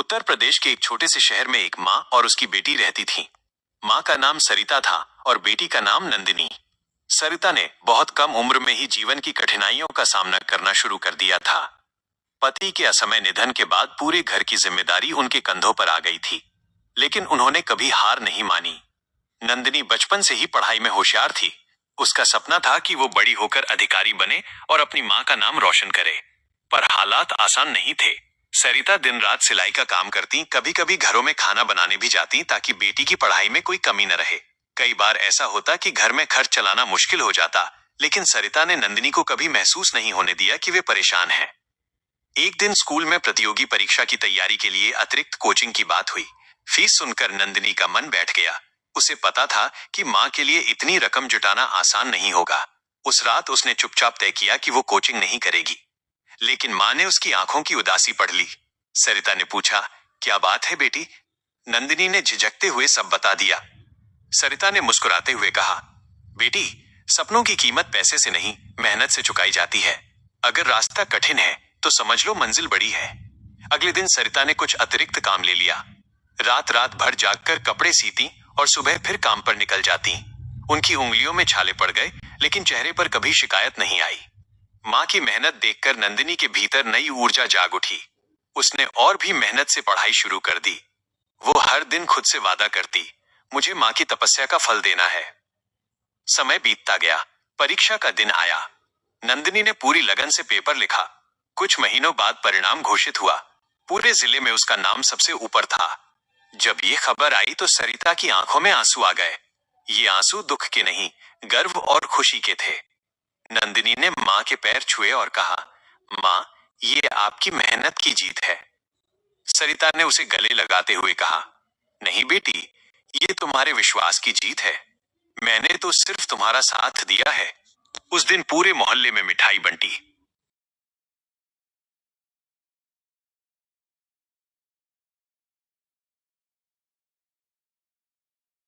उत्तर प्रदेश के एक छोटे से शहर में एक माँ और उसकी बेटी रहती थीं। माँ का नाम सरिता था और बेटी का नाम नंदिनी। सरिता ने बहुत कम उम्र में ही जीवन की कठिनाइयों का सामना करना शुरू कर दिया था। पति के असमय निधन के बाद पूरे घर की जिम्मेदारी उनके कंधों पर आ गई थी, लेकिन उन्होंने कभी हार नहीं मानी। नंदिनी बचपन से ही पढ़ाई में होशियार थी। उसका सपना था कि वो बड़ी होकर अधिकारी बने और अपनी माँ का नाम रोशन करे, पर हालात आसान नहीं थे। सरिता दिन रात सिलाई का काम करती, कभी कभी घरों में खाना बनाने भी जाती ताकि बेटी की पढ़ाई में कोई कमी न रहे। कई बार ऐसा होता कि घर में खर्च चलाना मुश्किल हो जाता, लेकिन सरिता ने नंदिनी को कभी महसूस नहीं होने दिया कि वे परेशान हैं। एक दिन स्कूल में प्रतियोगी परीक्षा की तैयारी के लिए अतिरिक्त कोचिंग की बात हुई। फीस सुनकर नंदिनी का मन बैठ गया। उसे पता था कि माँ के लिए इतनी रकम जुटाना आसान नहीं होगा। उस रात उसने चुपचाप तय किया कि वो कोचिंग नहीं करेगी, लेकिन माँ ने उसकी आंखों की उदासी पढ़ ली। सरिता ने पूछा, क्या बात है बेटी? नंदिनी ने झिझकते हुए सब बता दिया। सरिता ने मुस्कुराते हुए कहा, बेटी, सपनों की कीमत पैसे से नहीं, मेहनत से चुकाई जाती है। अगर रास्ता कठिन है तो समझ लो मंजिल बड़ी है। अगले दिन सरिता ने कुछ अतिरिक्त काम ले लिया। रात रात भर जागकर कपड़े सीती और सुबह फिर काम पर निकल जाती। उनकी उंगलियों में छाले पड़ गए, लेकिन चेहरे पर कभी शिकायत नहीं आई। माँ की मेहनत देखकर नंदिनी के भीतर नई ऊर्जा जाग उठी। उसने और भी मेहनत से पढ़ाई शुरू कर दी। वो हर दिन खुद से वादा करती, मुझे माँ की तपस्या का फल देना है। समय बीतता गया। परीक्षा का दिन आया। नंदिनी ने पूरी लगन से पेपर लिखा। कुछ महीनों बाद परिणाम घोषित हुआ। पूरे जिले में उसका नाम सबसे ऊपर था। जब ये खबर आई तो सरिता की आंखों में आंसू आ गए। ये आंसू दुख के नहीं, गर्व और खुशी के थे। नंदिनी ने माँ के पैर छुए और कहा, माँ, ये आपकी मेहनत की जीत है। सरिता ने उसे गले लगाते हुए कहा, नहीं बेटी, ये तुम्हारे विश्वास की जीत है। मैंने तो सिर्फ तुम्हारा साथ दिया है। उस दिन पूरे मोहल्ले में मिठाई बंटी।